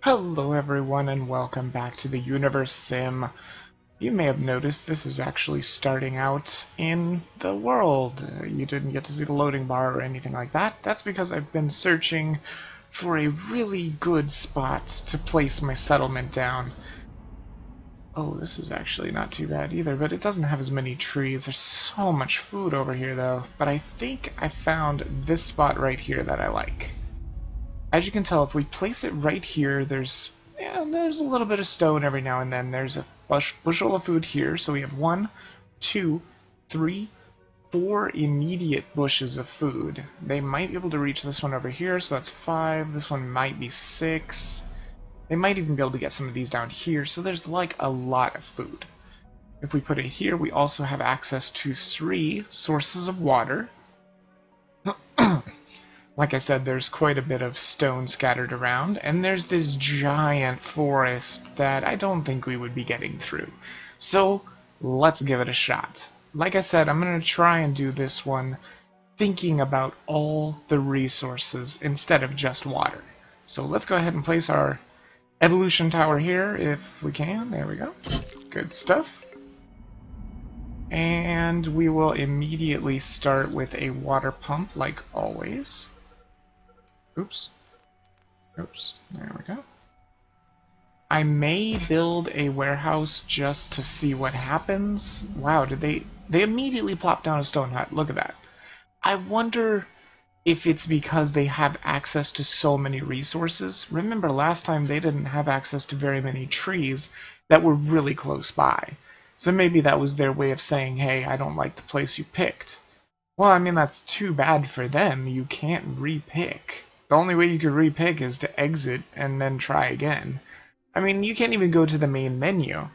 Hello everyone and welcome back to the Universim. You may have noticed this is actually starting out in the world. You didn't get to see the loading bar or anything like that. That's because I've been searching for a really good spot to place my settlement down. Oh, this is actually not too bad either, but it doesn't have as many trees. There's so much food over here though. But I think I found this spot right here that I like. As you can tell, if we place it right here, there's a little bit of stone every now and then. There's a bushel of food here, so we have 1, 2, 3, 4 immediate bushes of food. They might be able to reach this one over here, so that's 5. This one might be 6. They might even be able to get some of these down here, so there's like a lot of food. If we put it here, we also have access to 3 sources of water. Like I said, there's quite a bit of stone scattered around, and there's this giant forest that I don't think we would be getting through. So, let's give it a shot. Like I said, I'm going to try and do this one thinking about all the resources instead of just water. So let's go ahead and place our evolution tower here if we can. There we go. Good stuff. And we will immediately start with a water pump like always. Oops. There we go. I may build a warehouse just to see what happens. Wow, they immediately plop down a stone hut. Look at that. I wonder if it's because they have access to so many resources. Remember last time they didn't have access to very many trees that were really close by. So maybe that was their way of saying, hey, I don't like the place you picked. Well, I mean, that's too bad for them. You can't repick. The only way you could repick is to exit and then try again. I mean, you can't even go to the main menu.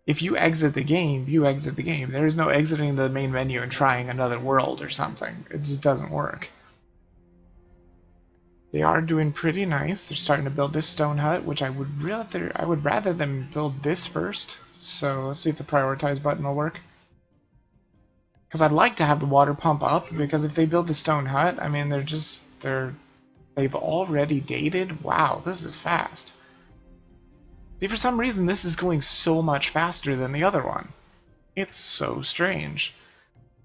If you exit the game, you exit the game. There is no exiting the main menu and trying another world or something. It just doesn't work. They are doing pretty nice. They're starting to build this stone hut, which I would rather them build this first. So let's see if the prioritize button will work. Because I'd like to have the water pump up, because if they build the stone hut, I mean, they've already dated? Wow, this is fast. See, for some reason, this is going so much faster than the other one. It's so strange.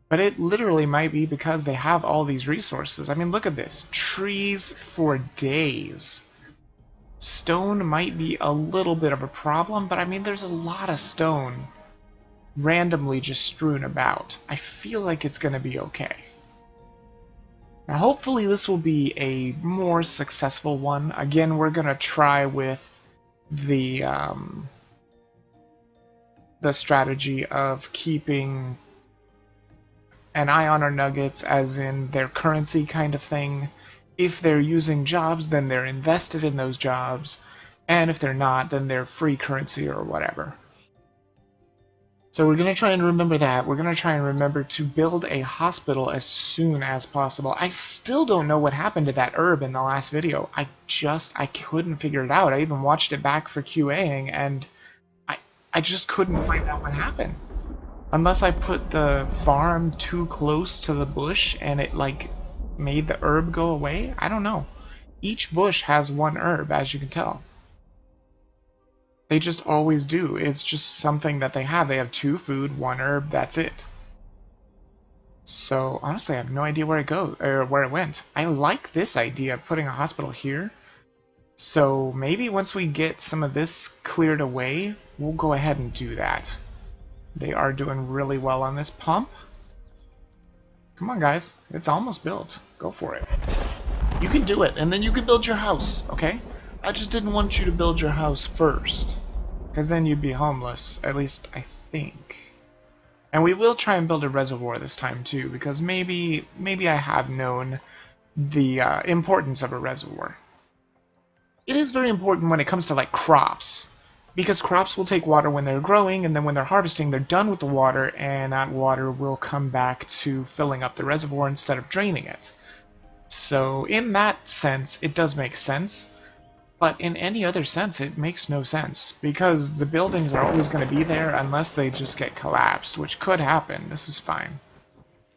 But it literally might be because they have all these resources. I mean, look at this. Trees for days. Stone might be a little bit of a problem, but I mean, there's a lot of stone randomly just strewn about. I feel like it's going to be okay. Now, hopefully this will be a more successful one. Again, we're going to try with the strategy of keeping an eye on our nuggets, as in their currency kind of thing. If they're using jobs, then they're invested in those jobs, and if they're not, then they're free currency or whatever. So we're going to try and remember that. We're going to try and remember to build a hospital as soon as possible. I still don't know what happened to that herb in the last video. I couldn't figure it out. I even watched it back for QAing, and I just couldn't find out what happened. Unless I put the farm too close to the bush and it, like, made the herb go away? I don't know. Each bush has one herb, as you can tell. They just always do. It's just something that they have. They have 2 food, 1 herb, that's it. So, honestly, I have no idea where it goes, or where it went. I like this idea of putting a hospital here. So, maybe once we get some of this cleared away, we'll go ahead and do that. They are doing really well on this pump. Come on, guys. It's almost built. Go for it. You can do it, and then you can build your house, okay? I just didn't want you to build your house first, because then you'd be homeless, at least I think. And we will try and build a reservoir this time too, because maybe I have known the importance of a reservoir. It is very important when it comes to like crops, because crops will take water when they're growing, and then when they're harvesting, they're done with the water, and that water will come back to filling up the reservoir instead of draining it. So in that sense, it does make sense. But in any other sense, it makes no sense, because the buildings are always going to be there unless they just get collapsed, which could happen. This is fine.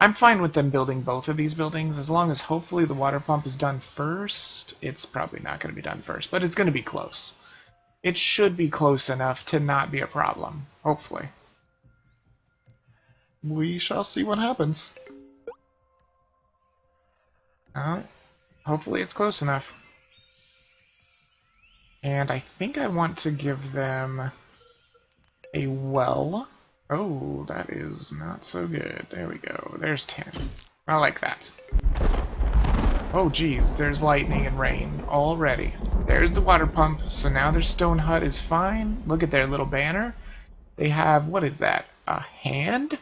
I'm fine with them building both of these buildings, as long as hopefully the water pump is done first. It's probably not going to be done first, but it's going to be close. it should be close enough to not be a problem, hopefully. We shall see what happens. Hopefully it's close enough. And I think I want to give them a well. Oh, that is not so good. There we go. There's 10. I like that. Oh, geez. There's lightning and rain already. There's the water pump. So now their stone hut is fine. Look at their little banner. They have, what is that? A hand?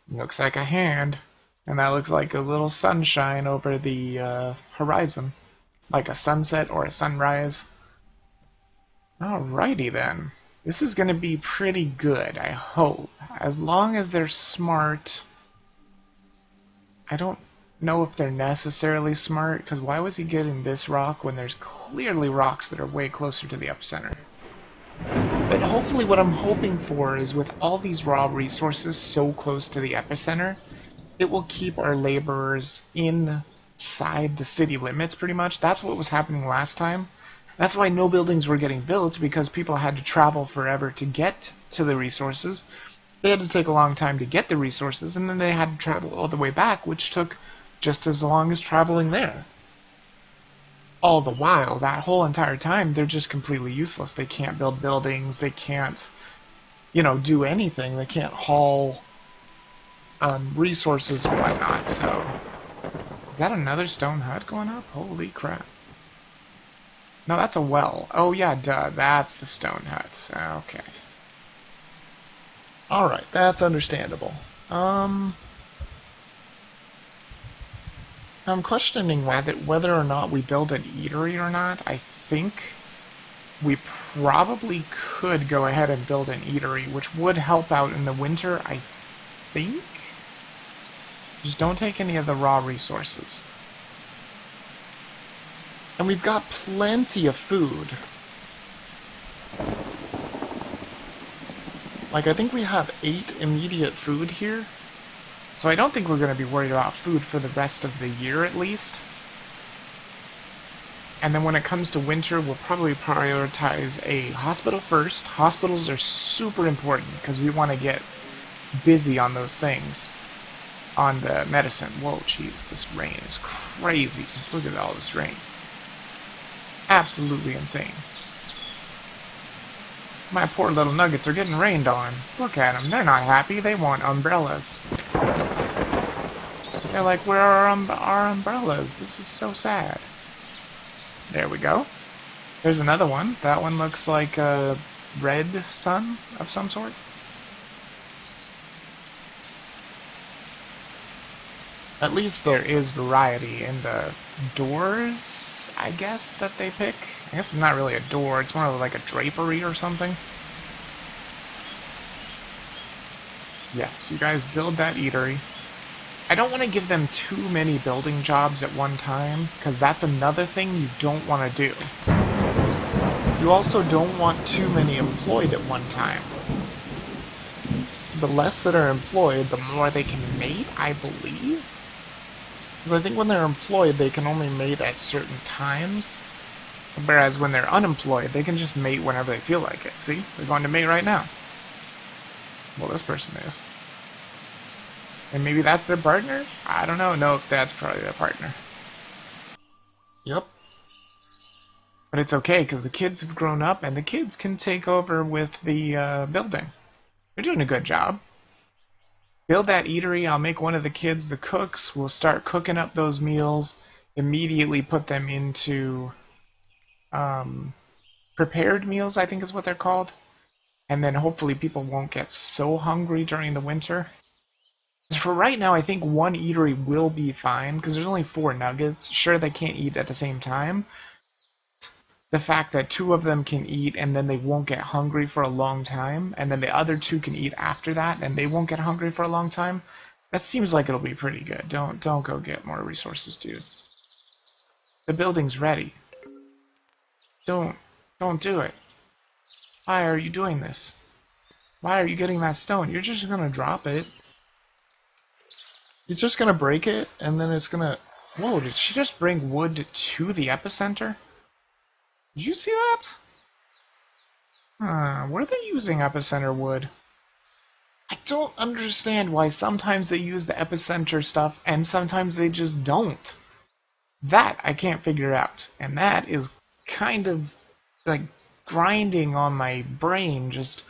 Looks like a hand. And that looks like a little sunshine over the horizon. Like a sunset or a sunrise. Alrighty then. This is going to be pretty good, I hope. As long as they're smart. I don't know if they're necessarily smart, because why was he getting this rock when there's clearly rocks that are way closer to the epicenter? But hopefully what I'm hoping for is with all these raw resources so close to the epicenter, it will keep our laborers inside the city limits pretty much. That's what was happening last time. That's why no buildings were getting built, because people had to travel forever to get to the resources. They had to take a long time to get the resources, and then they had to travel all the way back, which took just as long as traveling there. All the while, that whole entire time, they're just completely useless. They can't build buildings, they can't, do anything. They can't haul resources and whatnot, so... Is that another stone hut going up? Holy crap. No, that's a well. Oh yeah, duh, that's the stone hut. Okay. Alright, that's understandable. I'm questioning whether or not we build an eatery or not. I think we probably could go ahead and build an eatery, which would help out in the winter, I think? Just don't take any of the raw resources. And we've got plenty of food. Like, I think we have 8 immediate food here. So I don't think we're going to be worried about food for the rest of the year, at least. And then when it comes to winter, we'll probably prioritize a hospital first. Hospitals are super important, because we want to get busy on those things. On the medicine. Whoa, jeez, this rain is crazy. Look at all this rain. Absolutely insane. My poor little nuggets are getting rained on. Look at them. They're not happy. They want umbrellas. They're like, where are our umbrellas? This is so sad. There we go. There's another one. That one looks like a red sun of some sort. At least there is variety in the doors, I guess, that they pick. I guess it's not really a door, it's more like a drapery or something. Yes, you guys build that eatery. I don't want to give them too many building jobs at one time, because that's another thing you don't want to do. You also don't want too many employed at one time. The less that are employed, the more they can mate, I believe. Because I think when they're employed, they can only mate at certain times. Whereas when they're unemployed, they can just mate whenever they feel like it. See? They're going to mate right now. Well, this person is. And maybe that's their partner? I don't know. No, that's probably their partner. Yep. But it's okay, because the kids have grown up, and the kids can take over with the building. They're doing a good job. Build that eatery, I'll make one of the kids the cooks, we'll start cooking up those meals, immediately put them into prepared meals, I think is what they're called. And then hopefully people won't get so hungry during the winter. For right now, I think one eatery will be fine, because there's only 4 nuggets. Sure, they can't eat at the same time. The fact that 2 of them can eat and then they won't get hungry for a long time, and then the other 2 can eat after that and they won't get hungry for a long time, that seems like it'll be pretty good. Don't go get more resources, dude. The building's ready. Don't do it. Why are you doing this? Why are you getting that stone? You're just gonna drop it. He's just gonna break it, and then it's gonna... Whoa, did she just bring wood to the epicenter? Did you see that? Were they using epicenter wood? I don't understand why sometimes they use the epicenter stuff and sometimes they just don't. That I can't figure out. And that is kind of like grinding on my brain. Just,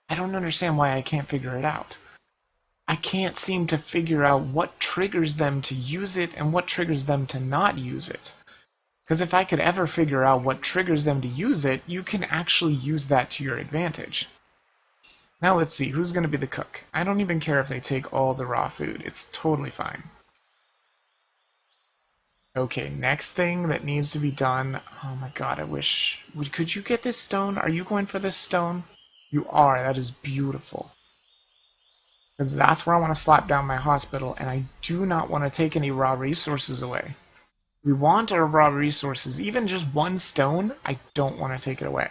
I don't understand why I can't figure it out. I can't seem to figure out what triggers them to use it and what triggers them to not use it. Because if I could ever figure out what triggers them to use it, you can actually use that to your advantage. Now let's see, who's going to be the cook? I don't even care if they take all the raw food. It's totally fine. Okay, next thing that needs to be done. Oh my god, I wish... Could you get this stone? Are you going for this stone? You are. That is beautiful. Because that's where I want to slap down my hospital, and I do not want to take any raw resources away. We want our raw resources. Even just one stone, I don't want to take it away.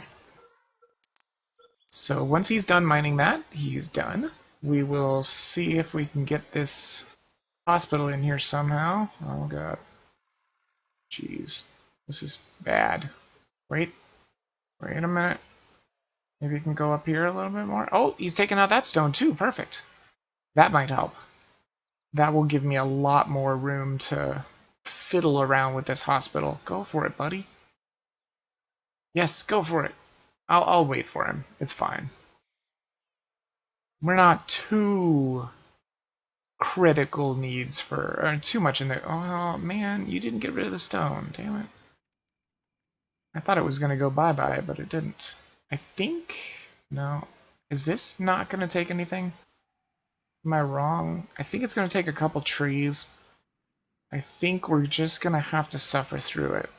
So once he's done mining that, he's done. We will see if we can get this hospital in here somehow. Oh god. Jeez. This is bad. Wait a minute. Maybe we can go up here a little bit more. Oh, he's taking out that stone too. Perfect. That might help. That will give me a lot more room to fiddle around with this hospital. Go for it, buddy. Yes, go for it. I'll wait for him. It's fine. We're not too critical needs for... Or too much in there. Oh, man, you didn't get rid of the stone. Damn it. I thought it was going to go bye-bye, but it didn't. I think... No. Is this not going to take anything? Am I wrong? I think it's going to take a couple trees. I think we're just going to have to suffer through it.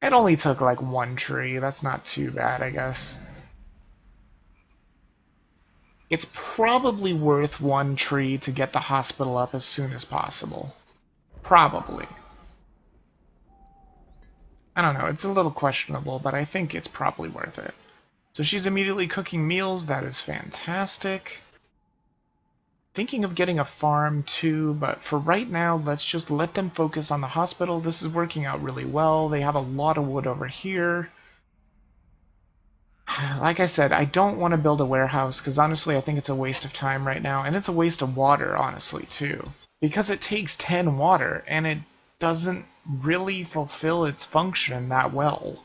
It only took like one tree. That's not too bad, I guess. It's probably worth one tree to get the hospital up as soon as possible. Probably. I don't know, it's a little questionable, but I think it's probably worth it. So she's immediately cooking meals. That is fantastic. Thinking of getting a farm too, but for right now, let's just let them focus on the hospital. This is working out really well. They have a lot of wood over here. Like I said, I don't want to build a warehouse because honestly I think it's a waste of time right now, and it's a waste of water, honestly, too. Because it takes 10 water, and it doesn't really fulfill its function that well.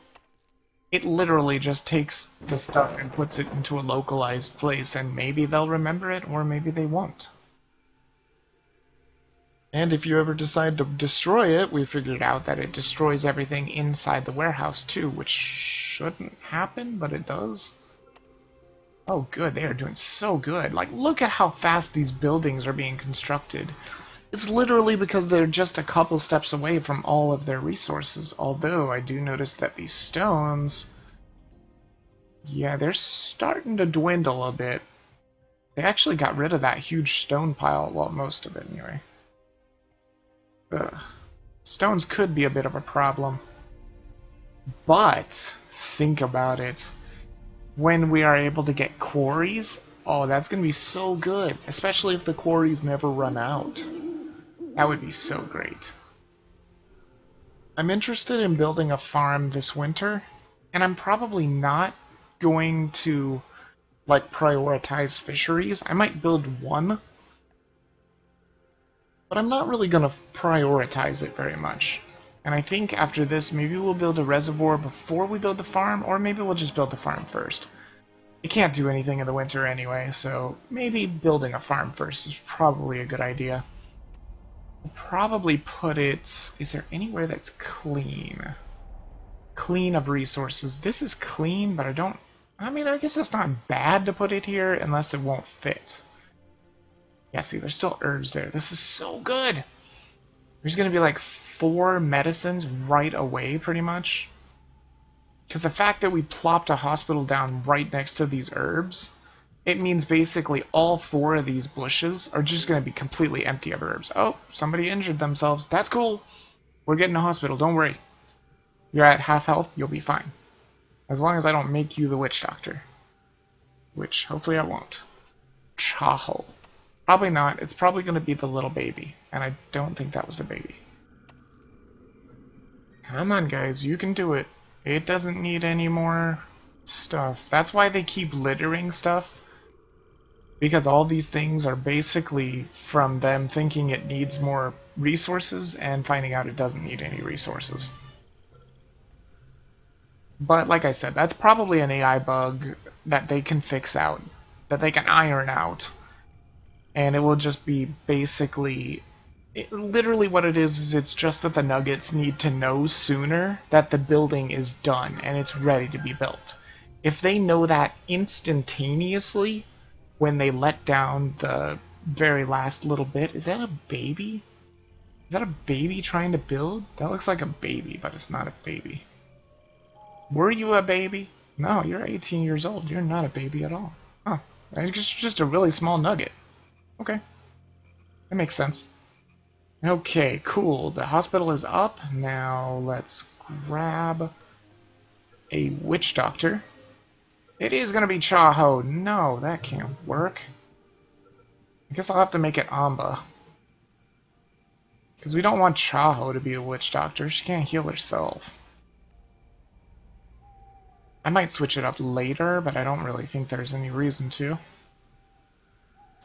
It literally just takes the stuff and puts it into a localized place, and maybe they'll remember it, or maybe they won't. And if you ever decide to destroy it, we figured out that it destroys everything inside the warehouse too, which shouldn't happen, but it does. Oh good, they are doing so good. Like, look at how fast these buildings are being constructed. It's literally because they're just a couple steps away from all of their resources, although I do notice that these stones... Yeah, they're starting to dwindle a bit. They actually got rid of that huge stone pile, well, most of it anyway. Ugh. Stones could be a bit of a problem. But, think about it. When we are able to get quarries, oh, that's going to be so good. Especially if the quarries never run out. That would be so great. I'm interested in building a farm this winter, and I'm probably not going to, like, prioritize fisheries. I might build one, but I'm not really going to prioritize it very much. And I think after this, maybe we'll build a reservoir before we build the farm, or maybe we'll just build the farm first. You can't do anything in the winter anyway, so maybe building a farm first is probably a good idea. We'll probably put it... Is there anywhere that's clean? Clean of resources. This is clean, but I don't... I mean, I guess it's not bad to put it here, unless it won't fit. Yeah, see, there's still herbs there. This is so good! There's going to be like 4 medicines right away, pretty much. Because the fact that we plopped a hospital down right next to these herbs, it means basically all 4 of these bushes are just going to be completely empty of herbs. Oh, somebody injured themselves. That's cool. We're getting a hospital. Don't worry. You're at half health. You'll be fine. As long as I don't make you the witch doctor. Which, hopefully I won't. Chaho. Probably not. It's probably going to be the little baby. And I don't think that was the baby. Come on, guys. You can do it. It doesn't need any more stuff. That's why they keep littering stuff. Because all these things are basically from them thinking it needs more resources and finding out it doesn't need any resources. But like I said, that's probably an AI bug that they can fix out, that they can iron out. And it will just be basically... literally what it is it's just that the Nuggets need to know sooner that the building is done and it's ready to be built. If they know that instantaneously when they let down the very last little bit... Is that a baby? Is that a baby trying to build? That looks like a baby, but it's not a baby. Were you a baby? No, you're 18 years old. You're not a baby at all. Huh. It's just a really small nugget. Okay. That makes sense. Okay, cool. The hospital is up. Now let's grab a witch doctor. It is going to be Chaho. No, that can't work. I guess I'll have to make it Amba. Because we don't want Chaho to be a witch doctor. She can't heal herself. I might switch it up later, but I don't really think there's any reason to.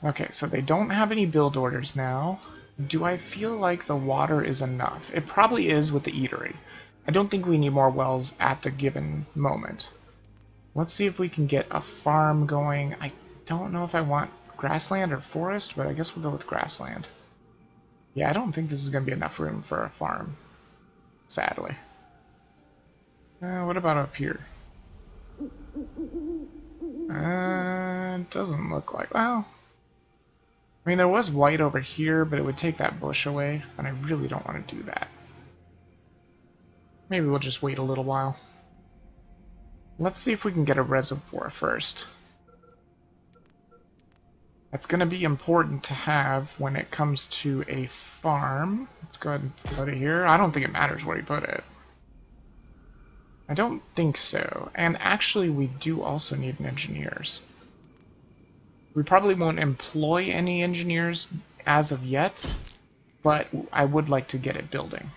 Okay, so they don't have any build orders now. Do I feel like the water is enough? It probably is with the eatery. I don't think we need more wells at the given moment. Let's see if we can get a farm going. I don't know if I want grassland or forest, but I guess we'll go with grassland. Yeah, I don't think this is going to be enough room for a farm, sadly. What about up here? Doesn't look like... Well, I mean, there was white over here, but it would take that bush away, and I really don't want to do that. Maybe we'll just wait a little while. Let's see if we can get a reservoir first. That's going to be important to have when it comes to a farm. Let's go ahead and put it here. I don't think it matters where you put it. I don't think so. And actually, we do also need engineers. We probably won't employ any engineers as of yet, but I would like to get it building.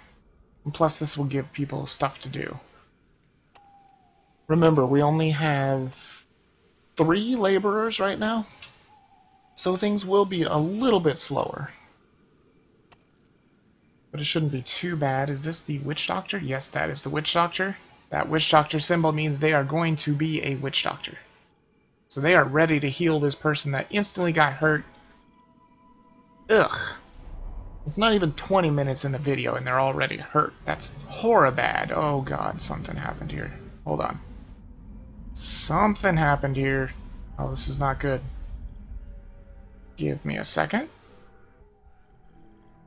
And plus, this will give people stuff to do. Remember, we only have 3 laborers right now, so things will be a little bit slower. But it shouldn't be too bad. Is this the witch doctor? Yes, that is the witch doctor. That witch doctor symbol means they are going to be a witch doctor. So they are ready to heal this person that instantly got hurt. Ugh. It's not even 20 minutes in the video and they're already hurt. That's horribad. Oh god, something happened here. Hold on. Something happened here. Oh, this is not good. Give me a second.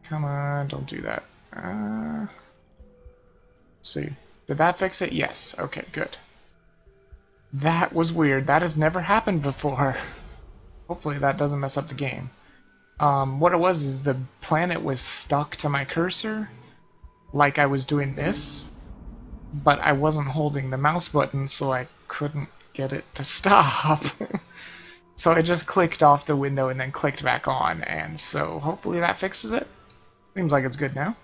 Come on, don't do that. See. Did that fix it? Yes. Okay, good. That was weird. That has never happened before. Hopefully that doesn't mess up the game. What it was is the planet was stuck to my cursor, like I was doing this, but I wasn't holding the mouse button, so I couldn't get it to stop. So I just clicked off the window and then clicked back on, and so hopefully that fixes it. Seems like it's good now.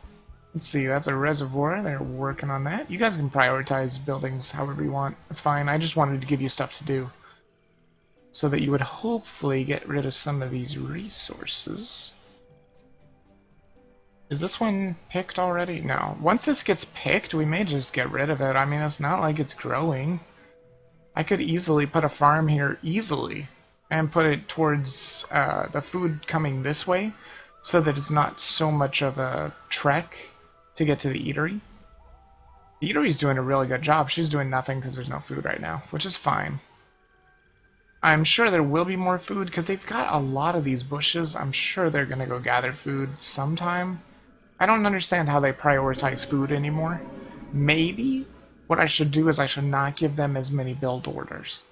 Let's see, that's a reservoir. They're working on that. You guys can prioritize buildings however you want. That's fine. I just wanted to give you stuff to do, so that you would hopefully get rid of some of these resources. Is this one picked already? No. Once this gets picked, we may just get rid of it. I mean, it's not like it's growing. I could easily put a farm here, easily, and put it towards the food coming this way, so that it's not so much of a trek to get to the eatery. The eatery's doing a really good job. She's doing nothing because there's no food right now, which is fine. I'm sure there will be more food because they've got a lot of these bushes. I'm sure they're going to go gather food sometime. I don't understand how they prioritize food anymore. Maybe what I should do is I should not give them as many build orders.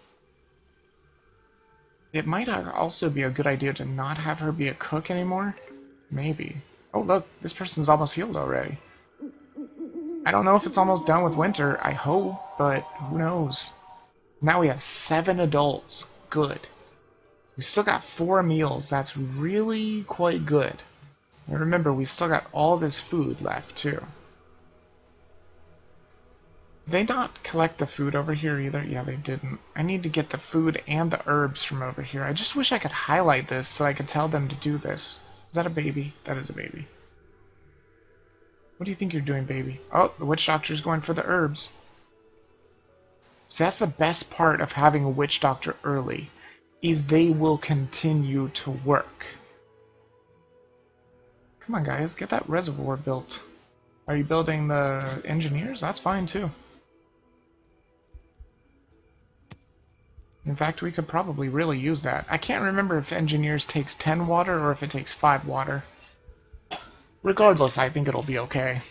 It might also be a good idea to not have her be a cook anymore. Maybe. Oh look, this person's almost healed already. I don't know if it's almost done with winter. I hope, but who knows. Now we have 7 adults. Good. We still got 4 meals. That's really quite good. And remember, we still got all this food left, too. Did they not collect the food over here either? Yeah, they didn't. I need to get the food and the herbs from over here. I just wish I could highlight this so I could tell them to do this. Is that a baby? That is a baby. What do you think you're doing, baby? Oh, the witch doctor's going for the herbs. So that's the best part of having a witch doctor early, is they will continue to work. Come on, guys, get that reservoir built. Are you building the engineers? That's fine, too. In fact, we could probably really use that. I can't remember if engineers takes 10 water or if it takes 5 water. Regardless, I think it'll be okay.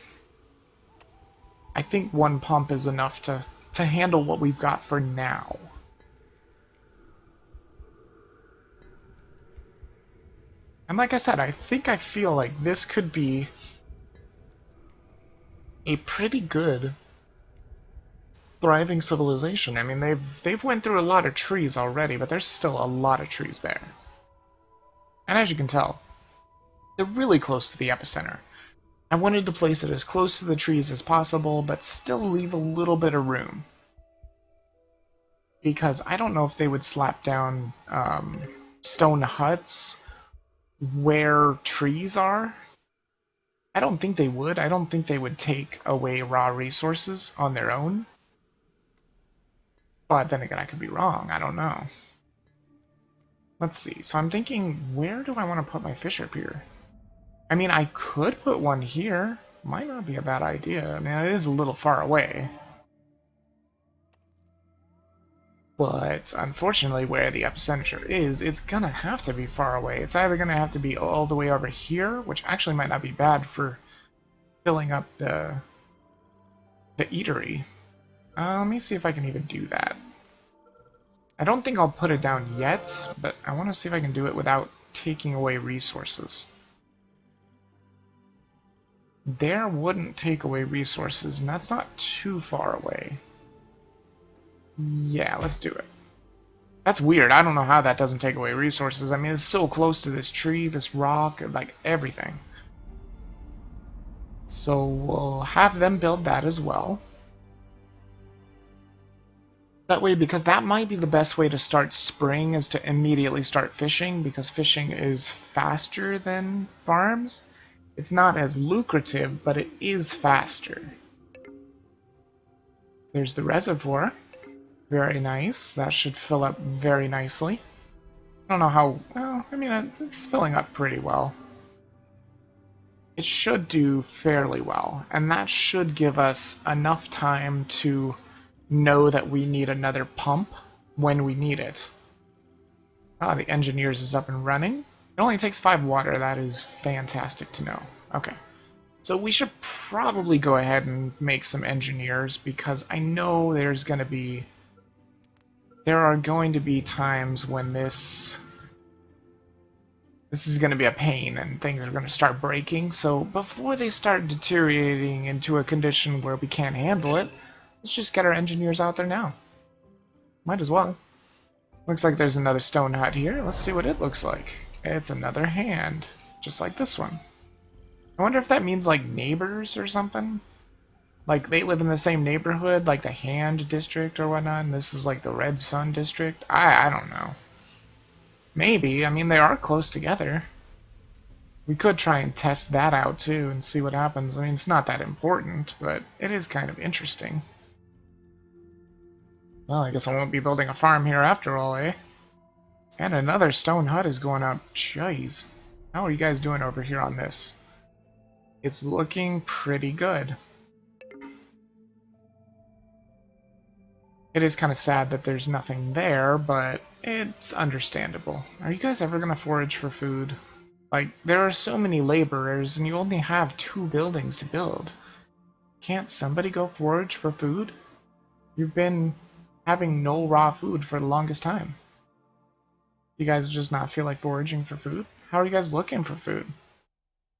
I think one pump is enough to handle what we've got for now. And like I said, I feel like this could be a pretty good thriving civilization. I mean, they've went through a lot of trees already, but there's still a lot of trees there. And as you can tell, they're really close to the epicenter. I wanted to place it as close to the trees as possible, but still leave a little bit of room. Because I don't know if they would slap down stone huts where trees are. I don't think they would. I don't think they would take away raw resources on their own. But then again, I could be wrong. I don't know. Let's see. So I'm thinking, where do I want to put my fisher pier? I mean, I could put one here. Might not be a bad idea. I mean, it is a little far away. But unfortunately, where the epicenter is, it's gonna have to be far away. It's either gonna have to be all the way over here, which actually might not be bad for filling up the eatery. Let me see if I can even do that. I don't think I'll put it down yet, but I want to see if I can do it without taking away resources. There wouldn't take away resources, and that's not too far away. Yeah, let's do it. That's weird. I don't know how that doesn't take away resources. I mean, it's so close to this tree, this rock, like everything. So we'll have them build that as well. That way, because that might be the best way to start spring, is to immediately start fishing, because fishing is faster than farms. It's not as lucrative, but it is faster. There's the reservoir. Very nice. That should fill up very nicely. I don't know how... Well, I mean, it's filling up pretty well. It should do fairly well, and that should give us enough time to know that we need another pump when we need it. Ah, the engineers is up and running. It only takes 5 water. That is fantastic to know. Okay. So we should probably go ahead and make some engineers, because I know there's going to be... There are going to be times when this is going to be a pain and things are going to start breaking. So before they start deteriorating into a condition where we can't handle it, let's just get our engineers out there now. Might as well. Looks like there's another stone hut here. Let's see what it looks like. It's another hand, just like this one. I wonder if that means like neighbors or something? Like they live in the same neighborhood, like the Hand District or whatnot, and this is like the Red Sun District? I don't know. Maybe. I mean, they are close together. We could try and test that out too and see what happens. I mean, it's not that important, but it is kind of interesting. Well, I guess I won't be building a farm here after all, eh? And another stone hut is going up. Jeez. How are you guys doing over here on this? It's looking pretty good. It is kind of sad that there's nothing there, but it's understandable. Are you guys ever going to forage for food? Like, there are so many laborers, and you only have 2 buildings to build. Can't somebody go forage for food? You've been having no raw food for the longest time. You guys just not feel like foraging for food? How are you guys looking for food?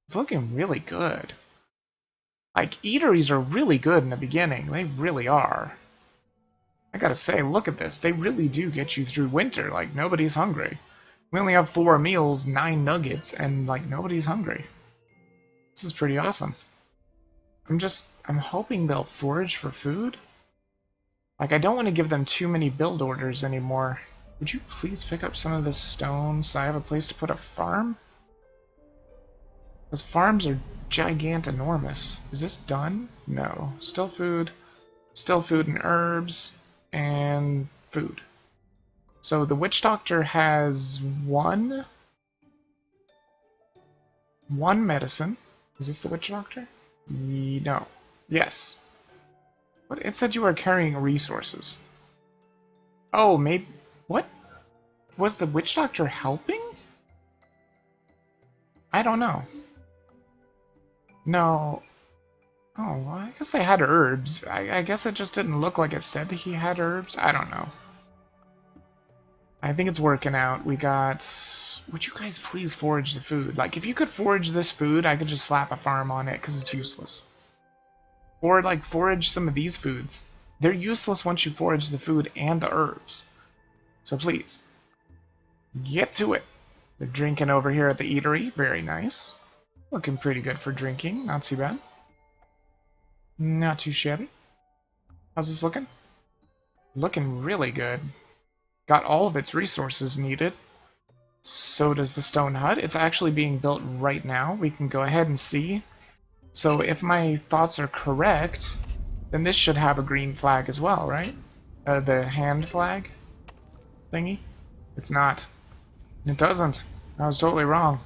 It's looking really good. Like, eateries are really good in the beginning. They really are. I gotta say, look at this. They really do get you through winter. Like, nobody's hungry. We only have 4 meals, 9 nuggets, and, like, nobody's hungry. This is pretty awesome. I'm hoping they'll forage for food. Like, I don't want to give them too many build orders anymore. Would you please pick up some of this stone so I have a place to put a farm? Those farms are gigantinormous. Is this done? No. Still food and herbs, and food. So the witch doctor has one medicine. Is this the witch doctor? No. Yes. But it said you were carrying resources. Oh, maybe... What? Was the witch doctor helping? I don't know. No. Oh, well, I guess they had herbs. I guess it just didn't look like it said that he had herbs. I don't know. I think it's working out. We got... Would you guys please forage the food? Like, if you could forage this food, I could just slap a farm on it, because it's useless. Or, like, forage some of these foods. They're useless once you forage the food and the herbs. So please, get to it. They're drinking over here at the eatery. Very nice. Looking pretty good for drinking. Not too bad. Not too shabby. How's this looking? Looking really good. Got all of its resources needed. So does the stone hut. It's actually being built right now. We can go ahead and see. So if my thoughts are correct, then this should have a green flag as well, right? The hand flag thingy? It's not. It doesn't. I was totally wrong.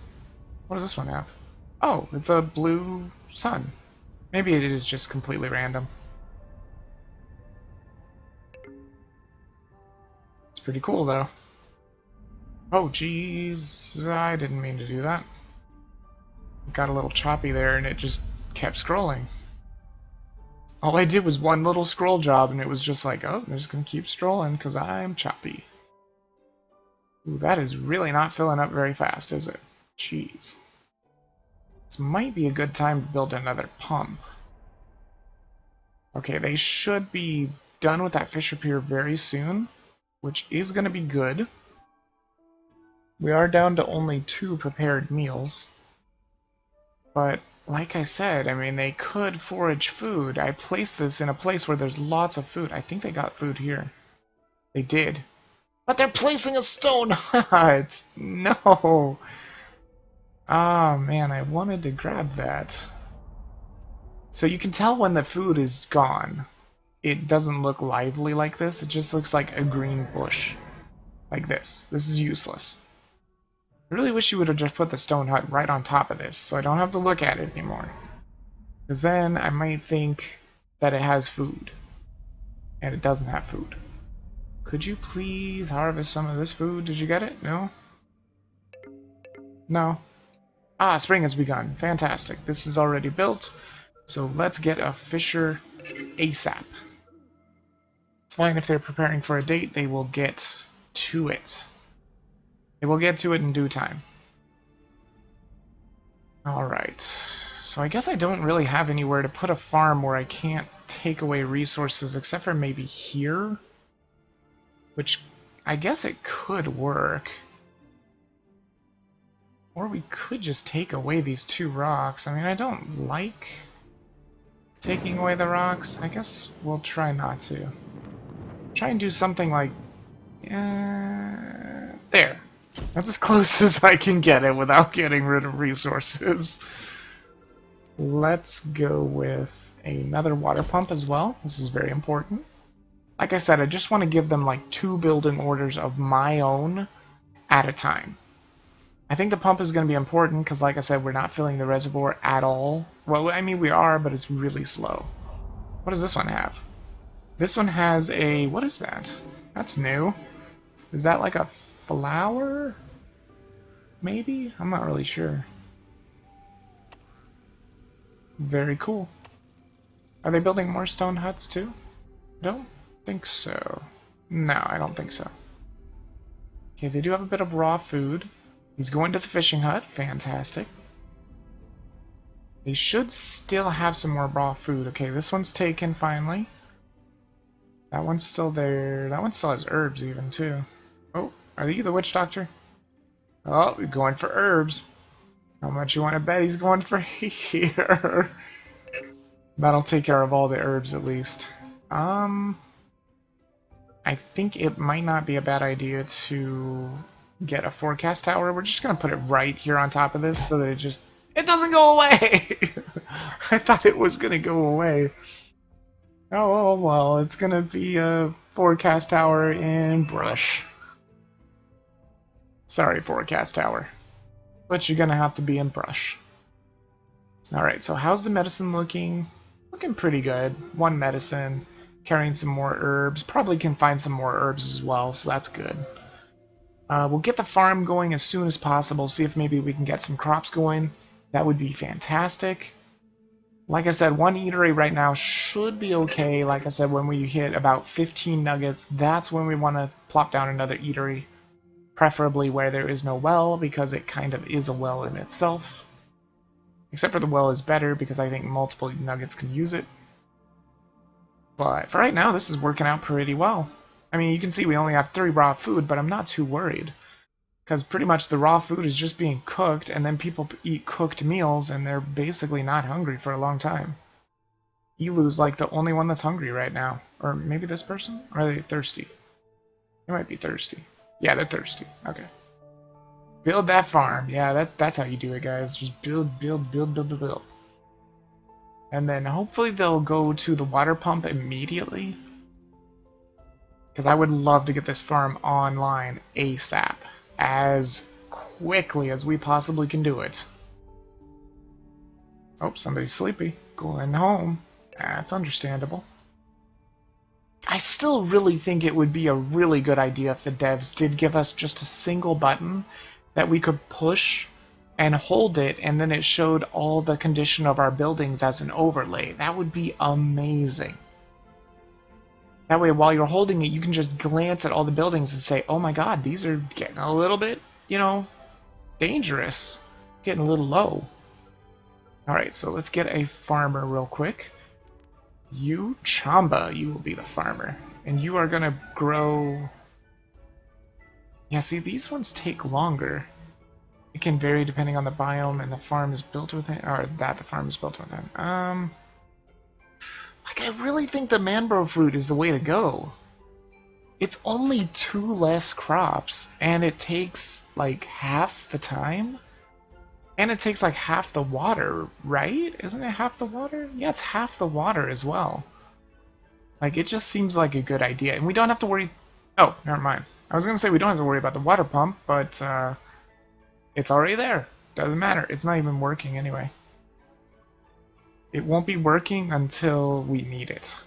What does this one have? Oh, it's a blue sun. Maybe it is just completely random. It's pretty cool, though. Oh, jeez. I didn't mean to do that. It got a little choppy there, and it just kept scrolling. All I did was one little scroll job, and it was just like, oh, I'm just going to keep scrolling because I'm choppy. Ooh, that is really not filling up very fast, is it? Jeez. This might be a good time to build another pump. Okay, they should be done with that Fisher Pier very soon, which is going to be good. We are down to only 2 prepared meals. But, like I said, I mean, they could forage food. I placed this in a place where there's lots of food. I think they got food here. They did. But they're placing a stone hut! No! Ah, man, I wanted to grab that. So you can tell when the food is gone. It doesn't look lively like this. It just looks like a green bush. Like this. This is useless. I really wish you would have just put the stone hut right on top of this, so I don't have to look at it anymore. Because then I might think that it has food. And it doesn't have food. Could you please harvest some of this food? Did you get it? No? No. Ah, spring has begun. Fantastic. This is already built. So let's get a fisher ASAP. It's fine if they're preparing for a date. They will get to it. They will get to it in due time. Alright. So I guess I don't really have anywhere to put a farm where I can't take away resources except for maybe here. Which I guess it could work. Or we could just take away these 2 rocks. I mean, I don't like taking away the rocks. I guess we'll try not to. Try and do something like... there. That's as close as I can get it without getting rid of resources. Let's go with another water pump as well. This is very important. Like I said, I just want to give them like 2 building orders of my own at a time. I think the pump is going to be important because, like I said, we're not filling the reservoir at all. Well, I mean, we are, but it's really slow. What does this one have? This one has a... What is that? That's new. Is that like a flower? Maybe? I'm not really sure. Very cool. Are they building more stone huts too? Don't think so. No, I don't think so. Okay, they do have a bit of raw food. He's going to the fishing hut. Fantastic. They should still have some more raw food. Okay, this one's taken finally. That one's still there. That one still has herbs even too. Oh, are you the witch doctor? Oh, we're going for herbs. How much you want to bet he's going for here? That'll take care of all the herbs at least. I think it might not be a bad idea to get a forecast tower. We're just going to put it right here on top of this so that it doesn't go away! I thought it was going to go away. Oh, well, it's going to be a forecast tower in brush. Sorry, forecast tower. But you're going to have to be in brush. Alright, so how's the medicine looking? Looking pretty good. One medicine. Carrying some more herbs. Probably can find some more herbs as well, so that's good. We'll get the farm going as soon as possible, see if maybe we can get some crops going. That would be fantastic. Like I said, one eatery right now should be okay. Like I said, when we hit about 15 nuggets, that's when we want to plop down another eatery. Preferably where there is no well, because it kind of is a well in itself. Except for the well is better, because I think multiple nuggets can use it. But for right now, this is working out pretty well. I mean, you can see we only have 3 raw food, but I'm not too worried. Because pretty much the raw food is just being cooked, and then people eat cooked meals, and they're basically not hungry for a long time. Elu's like the only one that's hungry right now. Or maybe this person? Or are they thirsty? They might be thirsty. Yeah, they're thirsty. Okay. Build that farm. Yeah, that's how you do it, guys. Just build, build, build, build, build, build. And then hopefully they'll go to the water pump immediately. Because I would love to get this farm online ASAP. As quickly as we possibly can do it. Oh, somebody's sleepy. Going home. That's understandable. I still really think it would be a really good idea if the devs did give us just a single button that we could push and hold it, and then it showed all the condition of our buildings as an overlay. That would be amazing. That way, while you're holding it, you can just glance at all the buildings and say, oh my god, these are getting a little bit, you know, dangerous. Getting a little low. Alright, so let's get a farmer real quick. You, Chamba, you will be the farmer. And you are going to grow... Yeah, see, these ones take longer. It can vary depending on the biome and the farm is built within, or that the farm is built within. Like, I really think the mangrove fruit is the way to go. It's only 2 less crops, and it takes, like, half the time. And it takes, like, half the water, right? Isn't it half the water? Yeah, it's half the water as well. Like, it just seems like a good idea. And we don't have to worry... Oh, never mind. I was going to say we don't have to worry about the water pump, but it's already there. Doesn't matter. It's not even working anyway. It won't be working until we need it.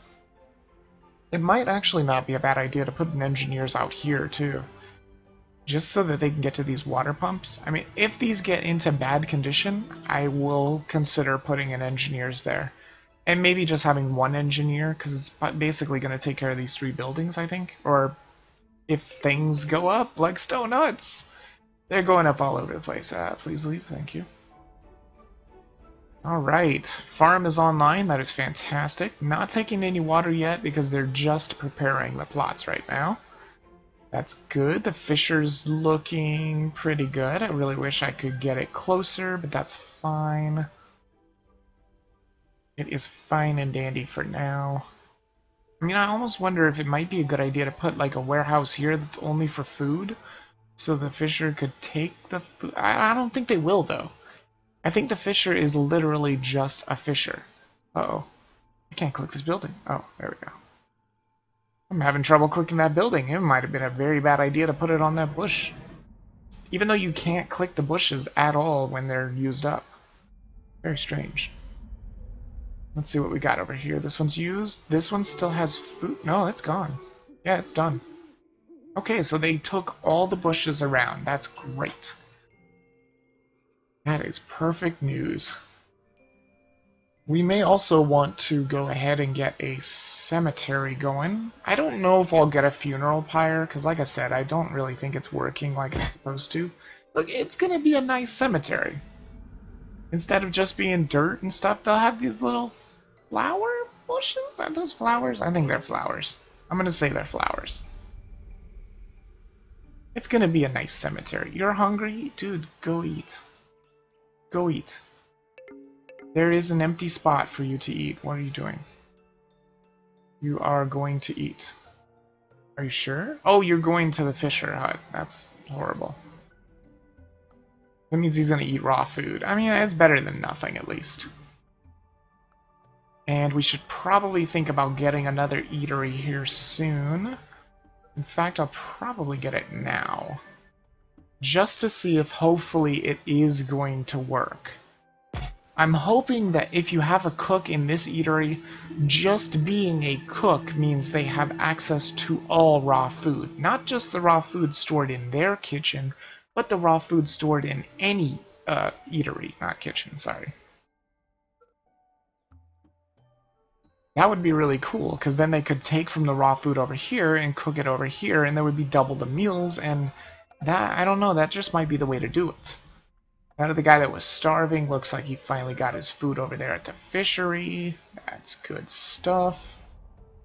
It might actually not be a bad idea to put an engineers out here, too. Just so that they can get to these water pumps. I mean, if these get into bad condition, I will consider putting in engineers there. And maybe just having one engineer, because it's basically going to take care of these 3 buildings, I think. Or if things go up, like stone huts. They're going up all over the place. Please leave, thank you. Alright, farm is online, that is fantastic. Not taking any water yet because they're just preparing the plots right now. That's good. The fisher's looking pretty good. I really wish I could get it closer, but that's fine. It is fine and dandy for now. I mean, I almost wonder if it might be a good idea to put like a warehouse here that's only for food, so the fisher could take the food. I don't think they will, though. I think the fisher is literally just a fisher. Uh-oh. I can't click this building. Oh, there we go. I'm having trouble clicking that building. It might have been a very bad idea to put it on that bush. Even though you can't click the bushes at all when they're used up. Very strange. Let's see what we got over here. This one's used. This one still has food. No, it's gone. Yeah, it's done. Okay, so they took all the bushes around. That's great. That is perfect news. We may also want to go ahead and get a cemetery going. I don't know if I'll get a funeral pyre, because like I said, I don't really think it's working like it's supposed to. Look, it's going to be a nice cemetery. Instead of just being dirt and stuff, they'll have these little flower bushes? Are those flowers? I think they're flowers. I'm going to say they're flowers. It's going to be a nice cemetery. You're hungry? Dude, go eat. Go eat. There is an empty spot for you to eat. What are you doing? You are going to eat. Are you sure? Oh, you're going to the Fisher hut. That's horrible. That means he's going to eat raw food. I mean, it's better than nothing, at least. And we should probably think about getting another eatery here soon. In fact, I'll probably get it now. Just to see if hopefully it is going to work. I'm hoping that if you have a cook in this eatery, just being a cook means they have access to all raw food. Not just the raw food stored in their kitchen, but the raw food stored in any eatery, not kitchen, sorry. That would be really cool, because then they could take from the raw food over here and cook it over here, and there would be double the meals, and that, I don't know, that just might be the way to do it. Now the guy that was starving looks like he finally got his food over there at the fishery. That's good stuff.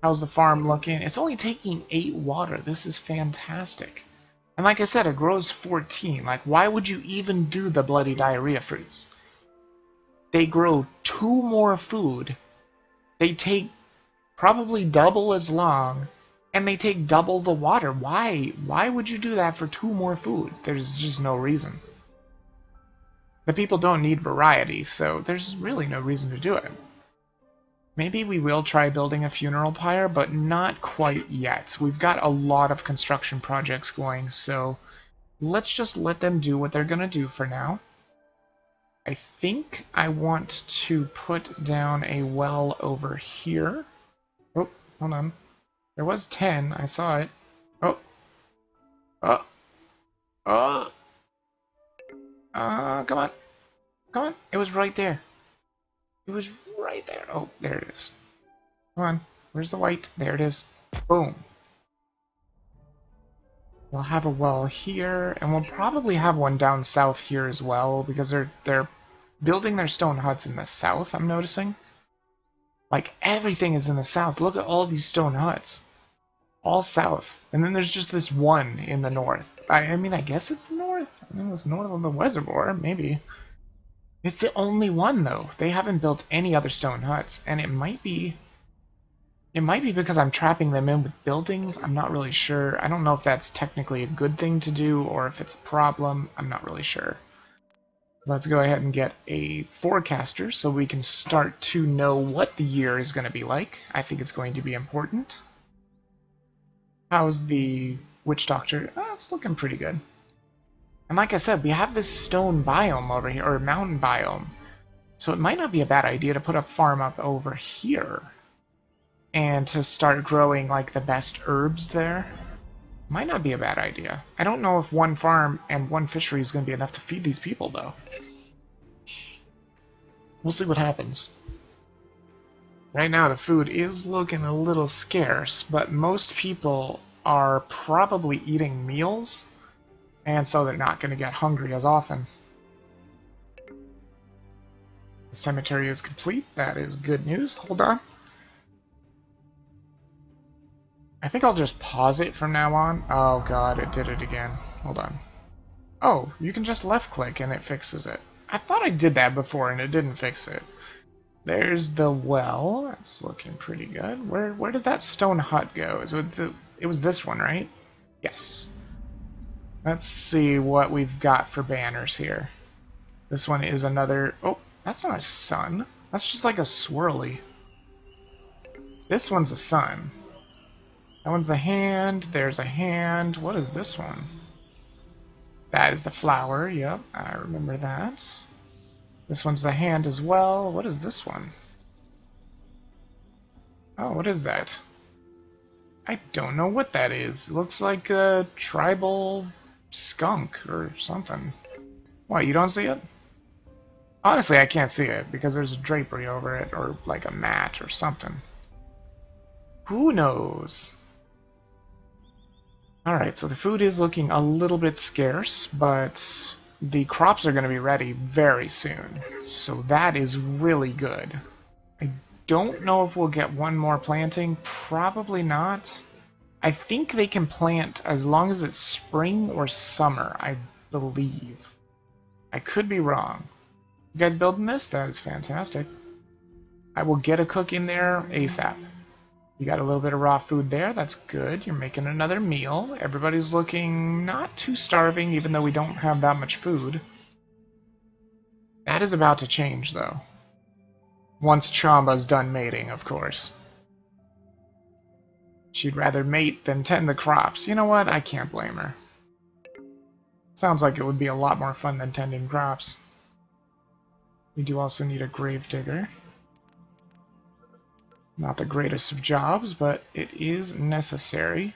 How's the farm looking? It's only taking 8 water. This is fantastic. And like I said, it grows 14. Like, why would you even do the bloody diarrhea fruits? They grow 2 more food. They take probably double as long, and they take double the water. Why? Why would you do that for 2 more food? There's just no reason. The people don't need variety, so there's really no reason to do it. Maybe we will try building a funeral pyre, but not quite yet. We've got a lot of construction projects going, so let's just let them do what they're going to do for now. I think I want to put down a well over here. Oh, hold on. There was 10. I saw it. Oh. Oh. Oh. Come on. Come on. It was right there. It was right there. Oh, there it is. Come on. Where's the white? There it is. Boom. We'll have a well here, and we'll probably have one down south here as well, because they're building their stone huts in the south, I'm noticing. Like, everything is in the south. Look at all these stone huts. All south. And then there's just this one in the north. I mean, I guess it's the north. I mean, it's north of the reservoir, maybe. It's the only one, though. They haven't built any other stone huts. And it might be because I'm trapping them in with buildings. I'm not really sure. I don't know if that's technically a good thing to do or if it's a problem. I'm not really sure. Let's go ahead and get a forecaster so we can start to know what the year is going to be like. I think it's going to be important. How's the witch doctor? Oh, it's looking pretty good. And like I said, we have this stone biome over here, or mountain biome. So it might not be a bad idea to put a farm up over here. And to start growing like the best herbs there. Might not be a bad idea. I don't know if one farm and one fishery is going to be enough to feed these people, though. We'll see what happens. Right now, the food is looking a little scarce, but most people are probably eating meals, and so they're not going to get hungry as often. The cemetery is complete. That is good news. Hold on. I think I'll just pause it from now on. Oh god, it did it again. Hold on. Oh, you can just left-click and it fixes it. I thought I did that before and it didn't fix it. There's the well. That's looking pretty good. Where did that stone hut go? It was this one, right? Yes. Let's see what we've got for banners here. This one is another... Oh, that's not a sun. That's just like a swirly. This one's a sun. That one's a hand. There's a hand. What is this one? That is the flower. Yep, I remember that. This one's the hand as well. What is this one? Oh, what is that? I don't know what that is. It looks like a tribal skunk or something. What, you don't see it? Honestly, I can't see it because there's a drapery over it or like a mat or something. Who knows? Alright, so the food is looking a little bit scarce, but the crops are going to be ready very soon. So that is really good. I don't know if we'll get one more planting. Probably not. I think they can plant as long as it's spring or summer, I believe. I could be wrong. You guys building this? That is fantastic. I will get a cook in there ASAP. You got a little bit of raw food there. That's good. You're making another meal. Everybody's looking not too starving, even though we don't have that much food. That is about to change, though. Once Chamba's done mating, of course. She'd rather mate than tend the crops. You know what? I can't blame her. Sounds like it would be a lot more fun than tending crops. We do also need a grave digger. Not the greatest of jobs, but it is necessary.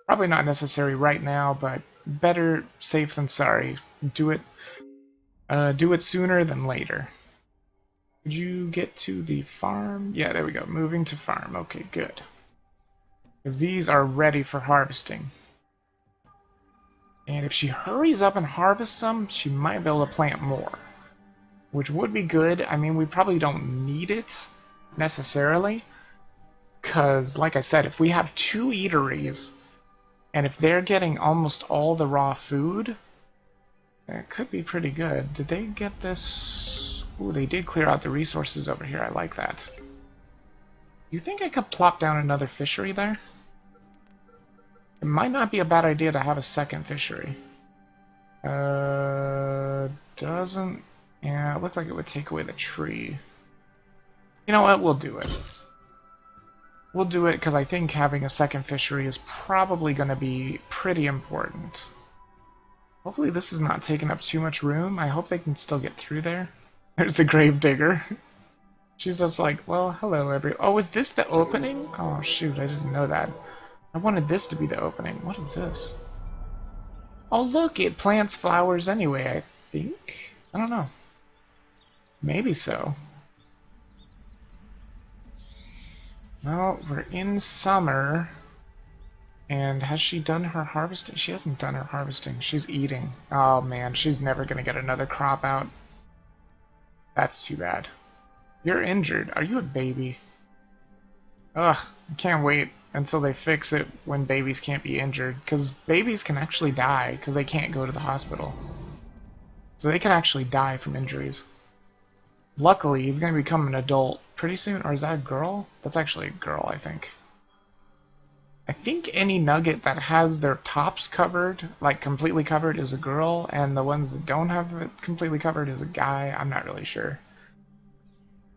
Probably not necessary right now, but better safe than sorry. Do it sooner than later. Could you get to the farm? Yeah, there we go. Moving to farm. Okay, good. Because these are ready for harvesting. And if she hurries up and harvests them, she might be able to plant more. Which would be good. I mean, we probably don't need it necessarily. Because, like I said, if we have 2 eateries, and if they're getting almost all the raw food, that could be pretty good. Did they get this? Ooh, they did clear out the resources over here. I like that. You think I could plop down another fishery there? It might not be a bad idea to have a second fishery. Doesn't... Yeah, it looks like it would take away the tree. You know what? We'll do it. We'll do it because I think having a second fishery is probably going to be pretty important. Hopefully this is not taking up too much room. I hope they can still get through there. There's the grave digger. She's just like, well, hello, Oh, is this the opening? Oh, shoot, I didn't know that. I wanted this to be the opening. What is this? Oh, look, it plants flowers anyway, I think. I don't know. Maybe so. Well, we're in summer. And has she done her harvesting? She hasn't done her harvesting. She's eating. Oh, man, she's never going to get another crop out. That's too bad. You're injured. Are you a baby? Ugh, I can't wait until they fix it when babies can't be injured. Because babies can actually die because they can't go to the hospital. So they can actually die from injuries. Luckily, he's going to become an adult pretty soon. Or is that a girl? That's actually a girl, I think. I think any nugget that has their tops covered, like completely covered, is a girl, and the ones that don't have it completely covered is a guy. I'm not really sure.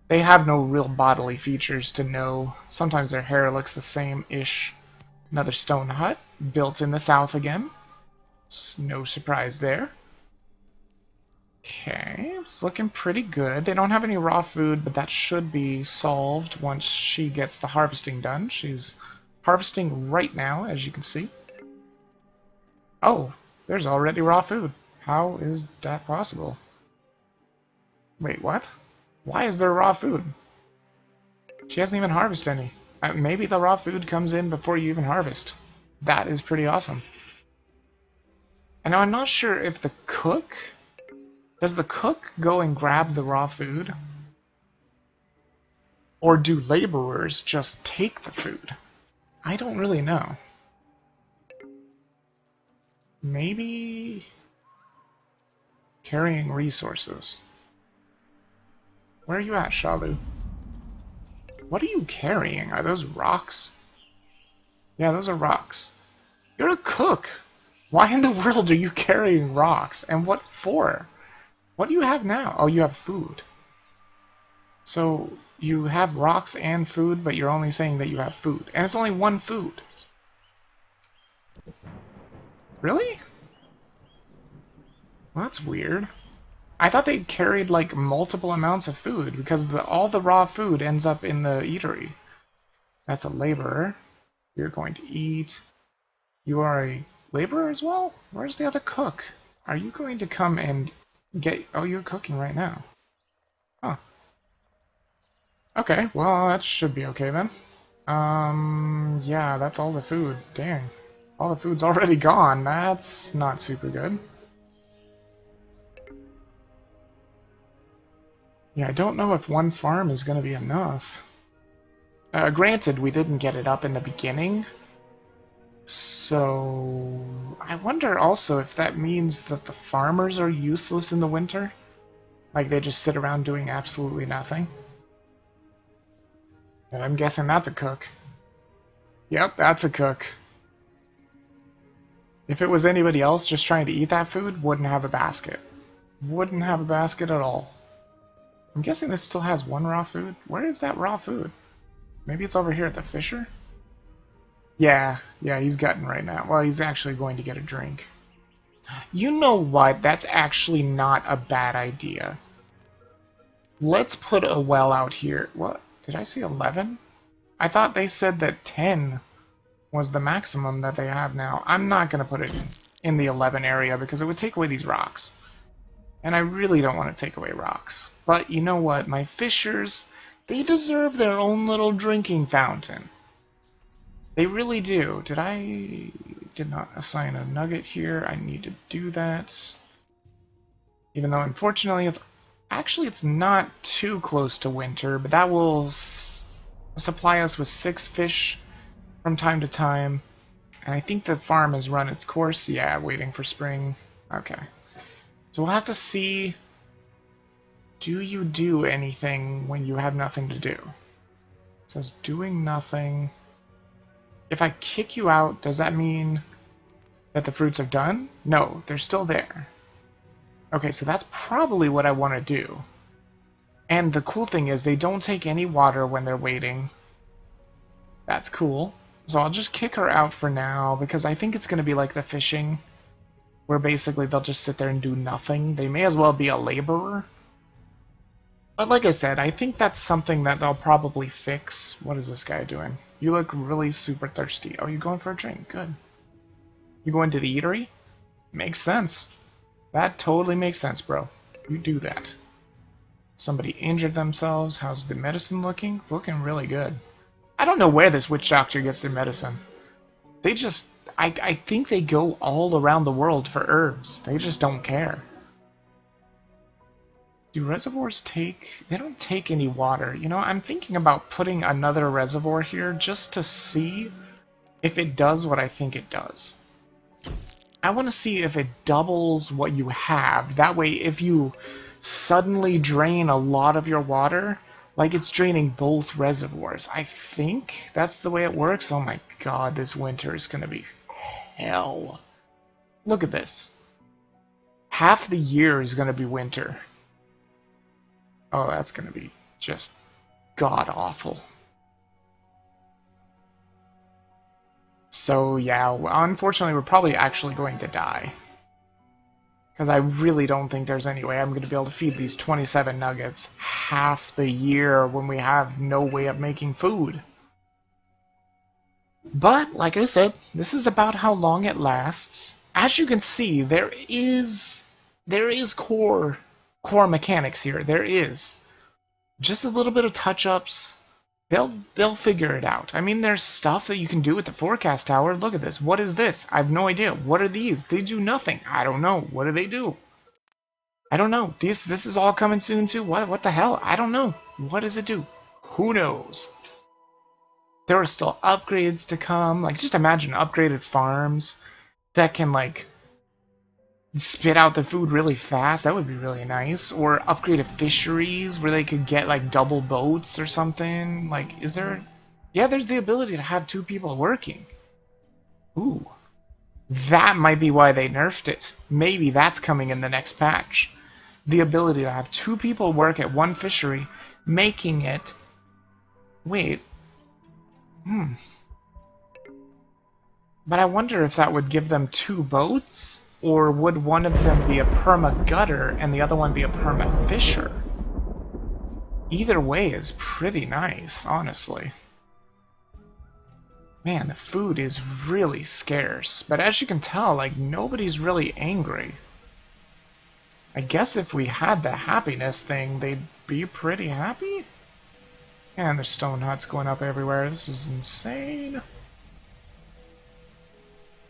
They have no real bodily features to know. Sometimes their hair looks the same-ish. Another stone hut, built in the south again. No surprise there. Okay, it's looking pretty good. They don't have any raw food, but that should be solved once she gets the harvesting done. She's harvesting right now, as you can see. Oh, there's already raw food. How is that possible? Wait, what? Why is there raw food? She hasn't even harvested any. Maybe the raw food comes in before you even harvest. That is pretty awesome. And now I'm not sure if the cook... Does the cook go and grab the raw food? Or do laborers just take the food? I don't really know. Maybe... carrying resources. Where are you at, Shalu? What are you carrying? Are those rocks? Yeah, those are rocks. You're a cook! Why in the world are you carrying rocks? And what for? What do you have now? Oh, you have food. So, you have rocks and food, but you're only saying that you have food. And it's only one food. Really? Well, that's weird. I thought they carried, like, multiple amounts of food, because all the raw food ends up in the eatery. That's a laborer. You're going to eat. You are a laborer as well? Where's the other cook? Are you going to come and get... Oh, you're cooking right now. Huh. Okay, well, that should be okay then. Yeah, that's all the food. Dang. All the food's already gone. That's not super good. Yeah, I don't know if one farm is going to be enough. Granted, we didn't get it up in the beginning. So... I wonder also if that means that the farmers are useless in the winter? Like they just sit around doing absolutely nothing? And I'm guessing that's a cook. Yep, that's a cook. If it was anybody else just trying to eat that food, wouldn't have a basket. Wouldn't have a basket at all. I'm guessing this still has one raw food. Where is that raw food? Maybe it's over here at the fisher? Yeah, he's gutting right now. Well, he's actually going to get a drink. You know what? That's actually not a bad idea. Let's put a well out here. What? Did I see 11? I thought they said that 10 was the maximum that they have now. I'm not going to put it in the 11 area because it would take away these rocks. And I really don't want to take away rocks. But you know what? My fishers, they deserve their own little drinking fountain. They really do. Did not assign a nugget here. I need to do that. Even though, unfortunately, it's not too close to winter, but that will supply us with 6 fish from time to time. And I think the farm has run its course. Yeah, waiting for spring. Okay. So we'll have to see, do you do anything when you have nothing to do? It says doing nothing. If I kick you out, does that mean that the fruits are done? No, they're still there. Okay, so that's probably what I want to do. And the cool thing is they don't take any water when they're waiting. That's cool. So I'll just kick her out for now because I think it's going to be like the fishing, where basically they'll just sit there and do nothing. They may as well be a laborer. But like I said, I think that's something that they'll probably fix. What is this guy doing? You look really super thirsty. Oh, you're going for a drink. Good. You going to the eatery? Makes sense. That totally makes sense, bro. You do that. Somebody injured themselves. How's the medicine looking? It's looking really good. I don't know where this witch doctor gets their medicine. They just... I think they go all around the world for herbs. They just don't care. Do reservoirs take... They don't take any water. You know, I'm thinking about putting another reservoir here just to see if it does what I think it does. I want to see if it doubles what you have. That way, if you suddenly drain a lot of your water, like it's draining both reservoirs. I think that's the way it works. Oh my god, this winter is going to be hell. Look at this. Half the year is going to be winter. Oh, that's going to be just god-awful. So, yeah, unfortunately, we're probably actually going to die. Because I really don't think there's any way I'm going to be able to feed these 27 nuggets half the year when we have no way of making food. But, like I said, this is about how long it lasts. As you can see, there is core mechanics here. There is. Just a little bit of touch-ups. They'll figure it out. I mean, there's stuff that you can do with the forecast tower. Look at this. What is this? I have no idea. What are these? They do nothing. I don't know. What do they do? I don't know. This is all coming soon too. What the hell? I don't know. What does it do? Who knows? There are still upgrades to come. Like, just imagine upgraded farms that can, like, spit out the food really fast. That would be really nice. Or upgraded fisheries where they could get like double boats or something. Like, is there... Yeah, there's the ability to have 2 people working. Ooh. That might be why they nerfed it. Maybe that's coming in the next patch. The ability to have 2 people work at one fishery, making it... Wait. But I wonder if that would give them 2 boats? Or would one of them be a perma-gutter and the other one be a perma-fisher? Either way is pretty nice, honestly. Man, the food is really scarce. But as you can tell, like, nobody's really angry. I guess if we had the happiness thing, they'd be pretty happy? And there's stone huts going up everywhere. This is insane.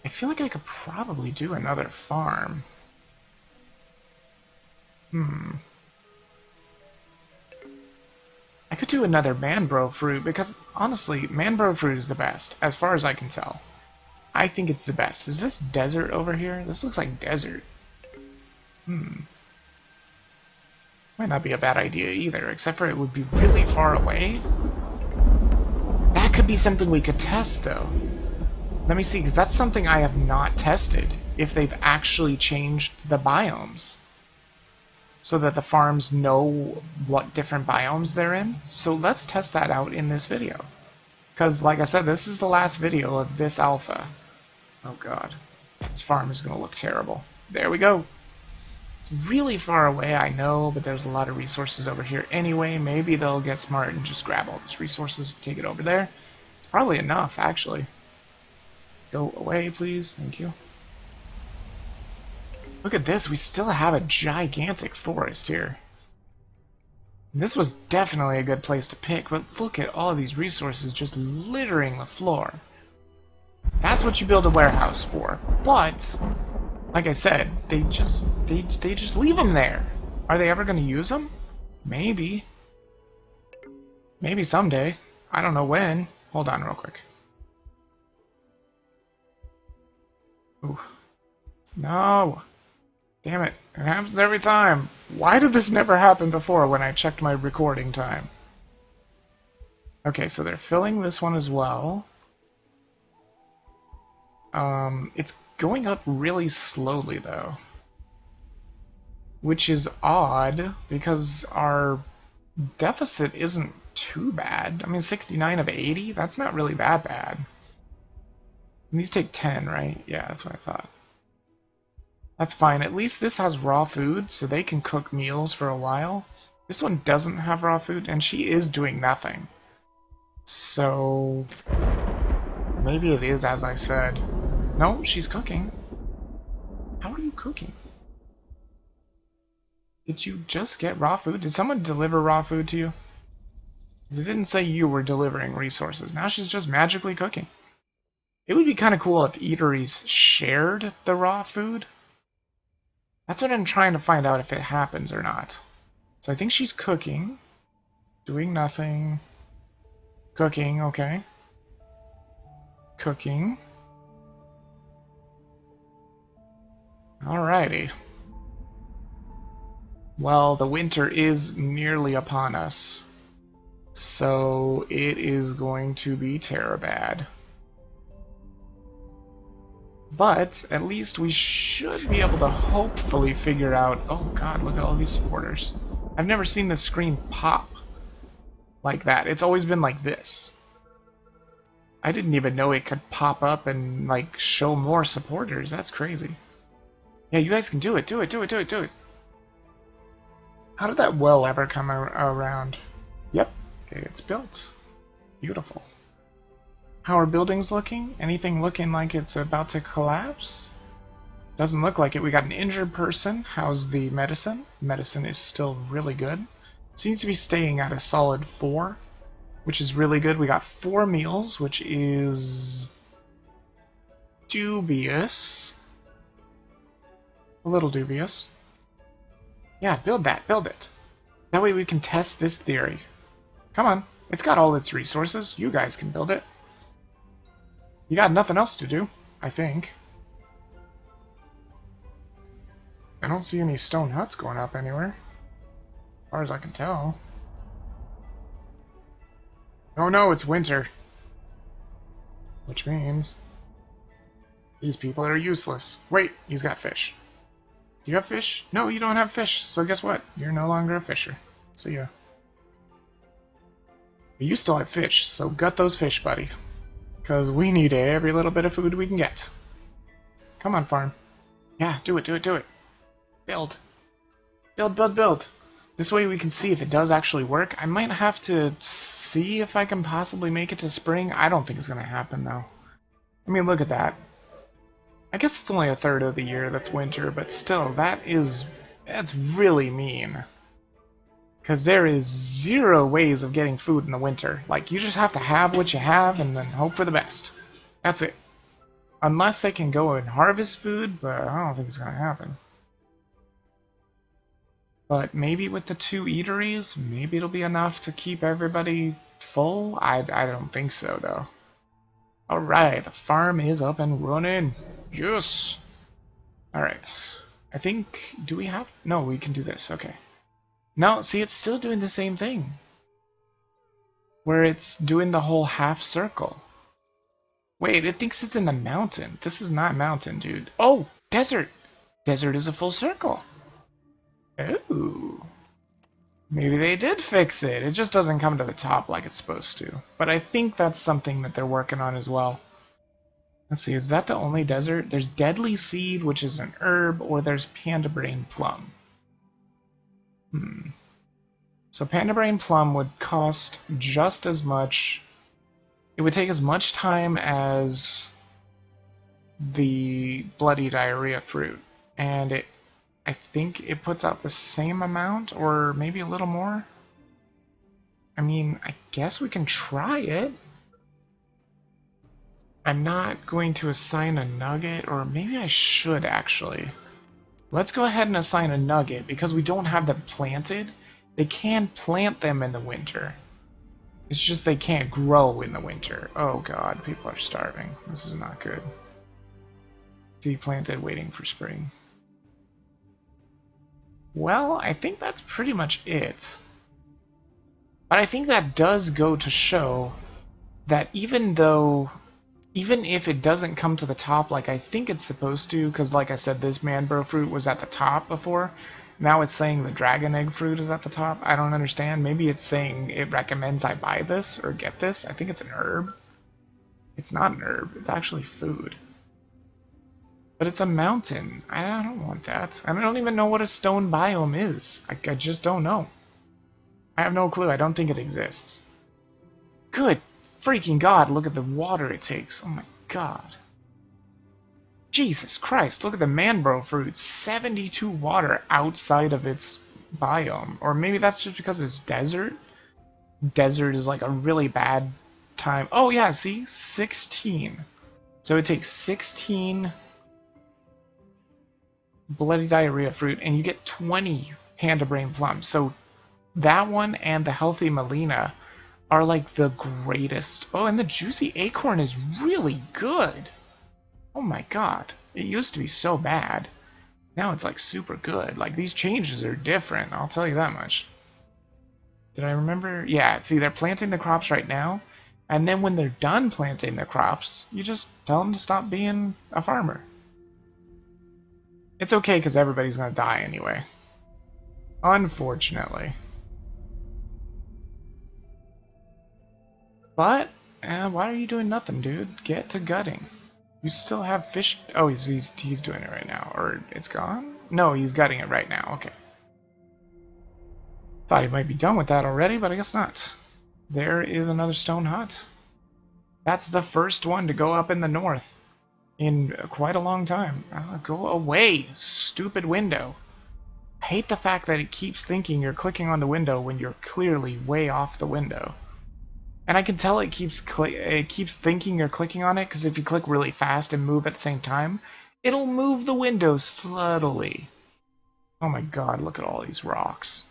I feel like I could probably do another farm. I could do another mangrove fruit, because, honestly, mangrove fruit is the best, as far as I can tell. I think it's the best. Is this desert over here? This looks like desert. Might not be a bad idea either, except for it would be really far away. That could be something we could test, though. Let me see, because that's something I have not tested, if they've actually changed the biomes. So that the farms know what different biomes they're in. So let's test that out in this video. Because, like I said, this is the last video of this alpha. Oh god. This farm is going to look terrible. There we go. It's really far away, I know, but there's a lot of resources over here anyway. Maybe they'll get smart and just grab all these resources and take it over there. It's probably enough, actually. Go away, please. Thank you. Look at this. We still have a gigantic forest here. This was definitely a good place to pick, but look at all of these resources just littering the floor. That's what you build a warehouse for. But, like I said, they just leave them there. Are they ever going to use them? Maybe. Maybe someday. I don't know when. Hold on real quick. Ooh. No. Damn it. It happens every time. Why did this never happen before when I checked my recording time? Okay, so they're filling this one as well. It's going up really slowly, though. Which is odd, because our deficit isn't too bad. I mean, 69 of 80? That's not really that bad. And these take 10, right? Yeah, that's what I thought. That's fine. At least this has raw food, so they can cook meals for a while. This one doesn't have raw food, and she is doing nothing. So maybe it is as I said. No, she's cooking. How are you cooking? Did you just get raw food? Did someone deliver raw food to you? Because it didn't say you were delivering resources. Now she's just magically cooking. It would be kind of cool if eateries shared the raw food. That's what I'm trying to find out if it happens or not. So I think she's cooking. Doing nothing. Cooking, okay. Cooking. Alrighty. Well, the winter is nearly upon us. So it is going to be terabad. But at least we should be able to hopefully figure out... Oh god, look at all these supporters. I've never seen the screen pop like that. It's always been like this. I didn't even know it could pop up and like show more supporters. That's crazy. Yeah, you guys can do it. Do it, do it, do it, do it. How did that well ever come around? Yep. Okay, it's built. Beautiful. How are buildings looking? Anything looking like it's about to collapse? Doesn't look like it. We got an injured person. How's the medicine? Medicine is still really good. Seems to be staying at a solid 4, which is really good. We got 4 meals, which is dubious. A little dubious. Yeah, build that. Build it. That way we can test this theory. Come on. It's got all its resources. You guys can build it. You got nothing else to do, I think. I don't see any stone huts going up anywhere, as far as I can tell. Oh no, it's winter. Which means these people are useless. Wait, he's got fish. Do you have fish? No, you don't have fish, so guess what? You're no longer a fisher. See ya. But you still have fish, so gut those fish, buddy. Because we need every little bit of food we can get. Come on, farm. Yeah, do it, do it, do it. Build. Build, build, build. This way we can see if it does actually work. I might have to see if I can possibly make it to spring. I don't think it's going to happen, though. I mean, look at that. I guess it's only a third of the year that's winter, but still, that's really mean. Because there is 0 ways of getting food in the winter. Like, you just have to have what you have and then hope for the best. That's it. Unless they can go and harvest food, but I don't think it's going to happen. But maybe with the 2 eateries, maybe it'll be enough to keep everybody full? I don't think so, though. Alright, the farm is up and running. Yes! Alright. I think... Do we have... No, we can do this. Okay. No, see, it's still doing the same thing. where it's doing the whole half circle. Wait, it thinks it's in the mountain. This is not mountain, dude. Oh, desert! Desert is a full circle. Ooh. Maybe they did fix it. It just doesn't come to the top like it's supposed to. But I think that's something that they're working on as well. Let's see, is that the only desert? There's Deadly Seed, which is an herb, or there's Panda Brain Plum. So Panda Brain Plum would cost just as much. It would take as much time as the Bloody Diarrhea fruit. And I think it puts out the same amount, or maybe a little more. I mean, I guess we can try it. I'm not going to assign a nugget, or maybe I should actually. Let's go ahead and assign a nugget, because we don't have them planted. They can plant them in the winter. It's just they can't grow in the winter. Oh god, people are starving. This is not good. Deplanted, waiting for spring. Well, I think that's pretty much it. But I think that does go to show that even if it doesn't come to the top like I think it's supposed to, because like I said, this manbro fruit was at the top before, now it's saying the dragon egg fruit is at the top. I don't understand. Maybe it's saying it recommends I buy this or get this. I think it's an herb. It's not an herb. It's actually food. But it's a mountain. I don't want that. I don't even know what a stone biome is. I just don't know. I have no clue. I don't think it exists. Good freaking god, look at the water it takes. Oh my god. Jesus Christ, look at the manbro fruit. 72 water outside of its biome. Or maybe that's just because it's desert. Desert is like a really bad time. Oh yeah, see? 16. So it takes 16 Bloody Diarrhea fruit, and you get 20 Panda Brain Plums. So that one and the Healthy Melina are like the greatest. Oh, and the Juicy Acorn is really good. Oh my god. It used to be so bad. Now it's like super good. Like these changes are different, I'll tell you that much. Did I remember? Yeah, see, they're planting the crops right now. And then when they're done planting the crops, you just tell them to stop being a farmer. It's okay, because everybody's going to die anyway. Unfortunately. But, why are you doing nothing, dude? Get to gutting. You still have fish... Oh, he's doing it right now. Or it's gone? No, he's gutting it right now. Okay. Thought he might be done with that already, but I guess not. There is another stone hut. That's the first one to go up in the north. In quite a long time. Go away, stupid window. I hate the fact that it keeps thinking you're clicking on the window when you're clearly way off the window. And I can tell it keeps thinking you're clicking on it, because if you click really fast and move at the same time, it'll move the window subtly. Oh my god, look at all these rocks.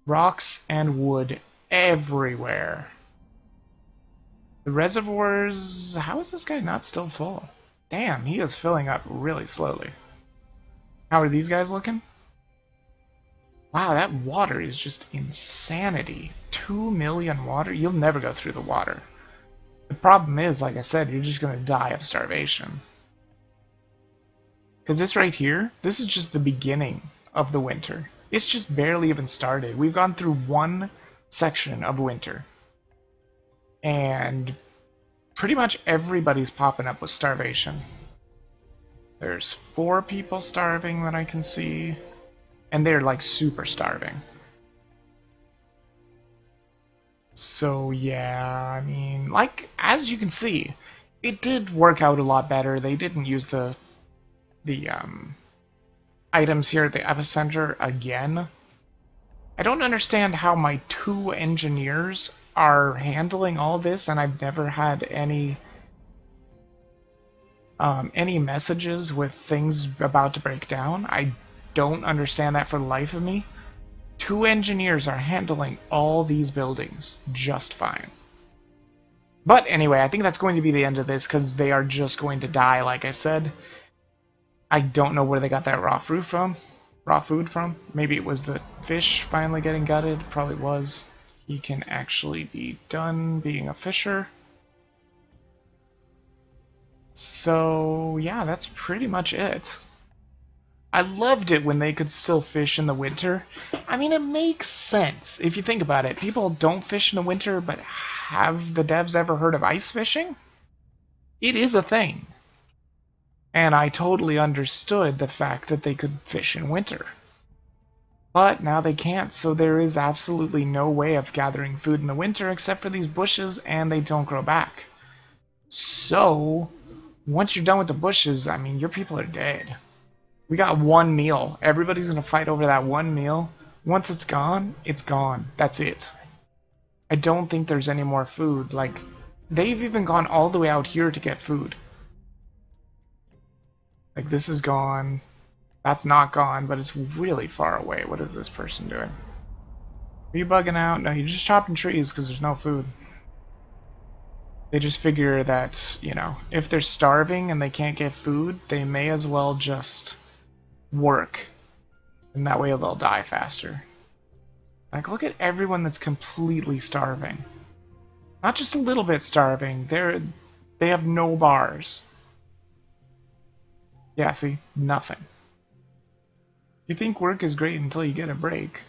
Rocks and wood everywhere. The reservoirs... How is this guy not still full? Damn, he is filling up really slowly. How are these guys looking? Wow, that water is just insanity. 2 million water? You'll never go through the water. The problem is, like I said, you're just going to die of starvation. Because this right here, this is just the beginning of the winter. It's just barely even started. We've gone through one section of winter. And pretty much everybody's popping up with starvation. There's 4 people starving that I can see. And they're like super starving. So yeah, I mean, like, as you can see, it did work out a lot better. They didn't use the items here at the epicenter again. I don't understand how my 2 engineers are handling all this, and I've never had any messages with things about to break down. I don't understand that for the life of me. 2 engineers are handling all these buildings just fine. But anyway, I think that's going to be the end of this, because they are just going to die, like I said. I don't know where they got that raw food from. Maybe it was the fish finally getting gutted. Probably was. he can actually be done being a fisher. So, yeah, that's pretty much it. I loved it when they could still fish in the winter. I mean, it makes sense if you think about it. People don't fish in the winter, but have the devs ever heard of ice fishing? It is a thing. And I totally understood the fact that they could fish in winter. But now they can't, so there is absolutely no way of gathering food in the winter except for these bushes, and they don't grow back. So, once you're done with the bushes, I mean, your people are dead. We got one meal. Everybody's gonna fight over that one meal. Once it's gone, it's gone. That's it. I don't think there's any more food. Like, they've even gone all the way out here to get food. Like, this is gone. That's not gone, but it's really far away. What is this person doing? Are you bugging out? No, you're just chopping trees because there's no food. They just figure that, you know, if they're starving and they can't get food, they may as well just work. And that way they'll die faster. Like, look at everyone that's completely starving. Not just a little bit starving. They have no bars. Yeah, see? Nothing. You think work is great until you get a break.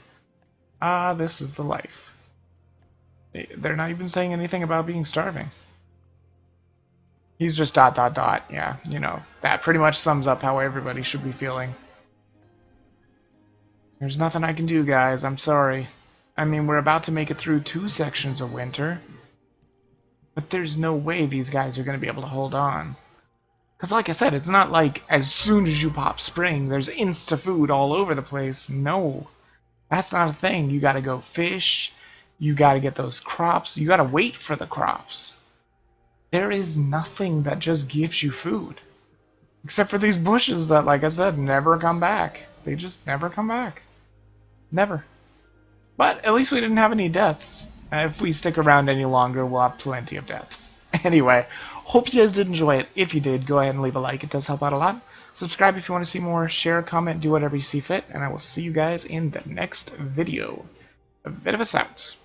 Ah, this is the life. They're not even saying anything about being starving. He's just ... Yeah, you know, that pretty much sums up how everybody should be feeling. There's nothing I can do, guys. I'm sorry. I mean, we're about to make it through 2 sections of winter. But there's no way these guys are going to be able to hold on. Because like I said, it's not like as soon as you pop spring, there's insta-food all over the place. No. That's not a thing. You gotta go fish. You gotta get those crops. You gotta wait for the crops. There is nothing that just gives you food. Except for these bushes that, like I said, never come back. They just never come back. Never. But at least we didn't have any deaths. If we stick around any longer, we'll have plenty of deaths. Anyway, hope you guys did enjoy it. If you did, go ahead and leave a like. It does help out a lot. Subscribe if you want to see more. Share, comment, do whatever you see fit. And I will see you guys in the next video. Vidavis out.